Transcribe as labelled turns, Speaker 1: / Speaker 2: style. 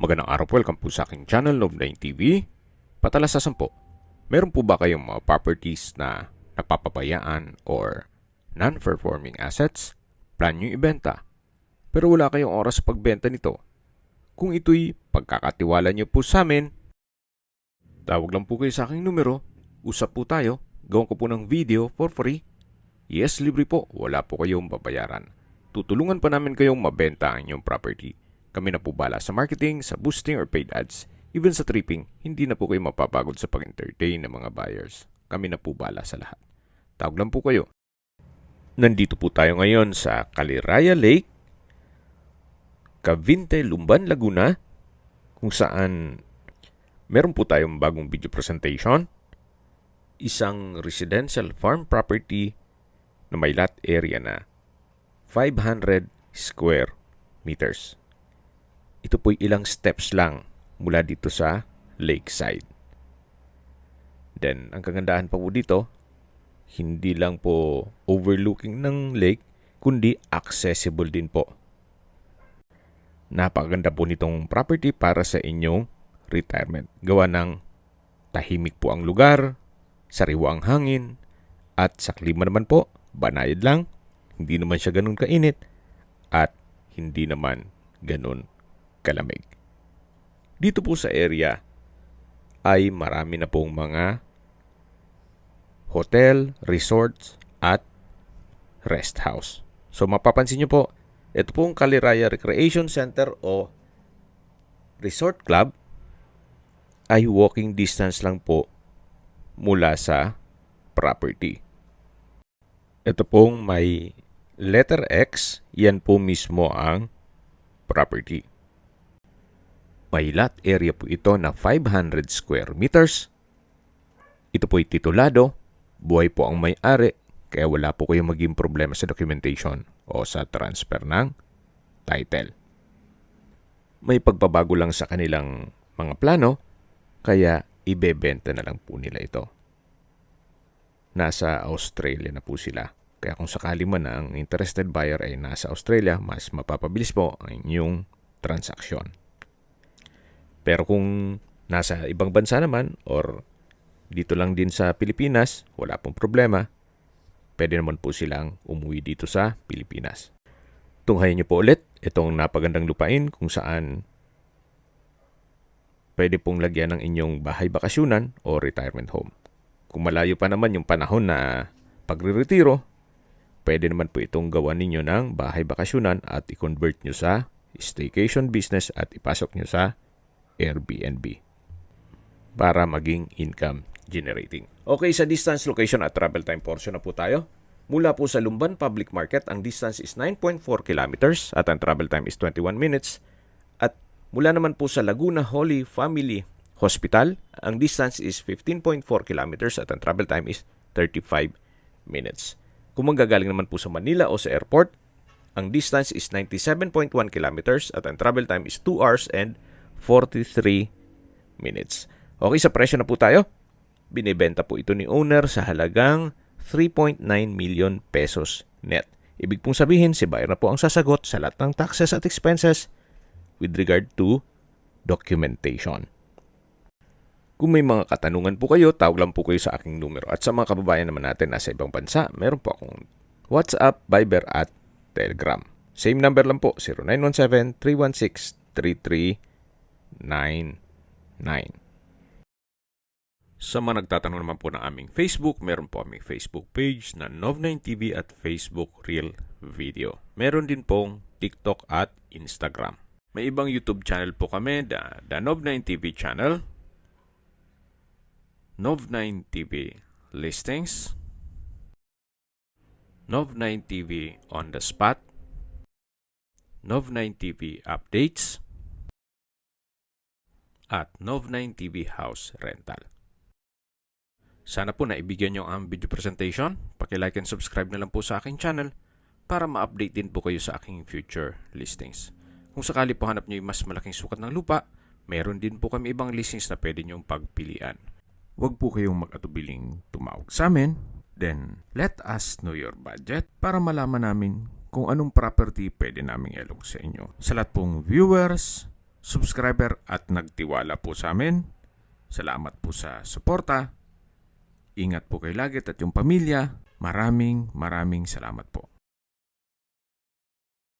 Speaker 1: Magandang araw po, welcome po sa aking channel, Love9 TV. Patalasasan po, meron po ba kayong mga properties na napapabayaan or non-performing assets? Plan nyo ibenta, pero wala kayong oras sa pagbenta nito. Kung ito'y pagkakatiwala nyo po sa amin, tawag lang po kayo sa aking numero, usap po tayo, gawin ko po ng video for free. Yes, libre po, wala po kayong babayaran. Tutulungan pa namin kayong mabenta ang inyong property. Kami na po bala sa marketing, sa boosting or paid ads, even sa tripping, hindi na po kayo mapapagod sa pag-entertain ng mga buyers. Kami na po bala sa lahat. Tawag lang po kayo. Nandito po tayo ngayon sa Caliraya Lake, Cavite, Lumban, Laguna, kung saan meron po tayong bagong video presentation. Isang residential farm property na may lot area na 500 square meters. Ito po'y ilang steps lang mula dito sa lakeside. Then, ang kagandahan pa po dito, hindi lang po overlooking ng lake, kundi accessible din po. Napakaganda po nitong property para sa inyong retirement. Gawa ng tahimik po ang lugar, sariwa ang hangin, at sa klima naman po, banayad lang, hindi naman siya ganun kainit, at hindi naman ganun kalamig. Dito po sa area ay marami na pong mga hotel, resorts, at rest house. So mapapansin nyo po, ito pong Caliraya Recreation Center o Resort Club ay walking distance lang po mula sa property. Ito pong may letter X, yan po mismo ang property. May lot area po ito na 500 square meters. Ito po'y titulado, buhay po ang may-ari, kaya wala po kayong maging problema sa documentation o sa transfer ng title. May pagbabago lang sa kanilang mga plano, kaya ibebenta na lang po nila ito. Nasa Australia na po sila. Kaya kung sakali man na ang interested buyer ay nasa Australia, mas mapapabilis po ang inyong transaksyon. Pero kung nasa ibang bansa naman or dito lang din sa Pilipinas, wala pong problema. Pwede naman po silang umuwi dito sa Pilipinas. Tunghayan niyo po ulit itong napagandang lupain kung saan pwede pong lagyan ng inyong bahay bakasyunan o retirement home. Kung malayo pa naman yung panahon na pagre-retiro, pwede naman po itong gawan ninyo ng bahay bakasyunan at i-convert nyo sa staycation business at ipasok nyo sa Airbnb para maging income generating. Okay, sa distance, location at travel time portion na po tayo. Mula po sa Lumban Public Market, ang distance is 9.4 kilometers at ang travel time is 21 minutes. At mula naman po sa Laguna Holy Family Hospital, ang distance is 15.4 kilometers at ang travel time is 35 minutes. Kung manggagaling naman po sa Manila o sa airport, ang distance is 97.1 kilometers at ang travel time is 2 hours and 43 minutes. Okay, sa presyo na po tayo. Binibenta po ito ni owner sa halagang 3.9 million pesos net. Ibig pong sabihin, si buyer na po ang sasagot sa lahat ng taxes at expenses with regard to documentation. Kung may mga katanungan po kayo, tawag lang po kayo sa aking numero. At sa mga kababayan naman natin nasa ibang bansa, meron po akong WhatsApp, Viber at Telegram. Same number lang po, 0917-316-3399. Sa mga nagtatanong naman po ng aming Facebook, meron po aming Facebook page na Love9 TV at Facebook Real Video. Meron din pong TikTok at Instagram. May ibang YouTube channel po kami, the Love9 TV channel, Love9 TV Listings, Love9 TV On The Spot, Love9 TV Updates, at Love9 TV House Rental. Sana po naibigyan nyo ang video presentation. Paki-like and subscribe na lang po sa aking channel para ma-update din po kayo sa aking future listings. Kung sakali po hanap nyo yung mas malaking sukat ng lupa, meron din po kami ibang listings na pwede nyong pagpilian. Huwag po kayong mag-atubiling tumawag sa amin. Then, let us know your budget para malaman namin kung anong property pwede naming ilog sa inyo. Sa lahat pong viewers, subscriber at nagtiwala po sa amin. Salamat po sa suporta. Ingat po kayo lagi at yung pamilya. Maraming salamat po.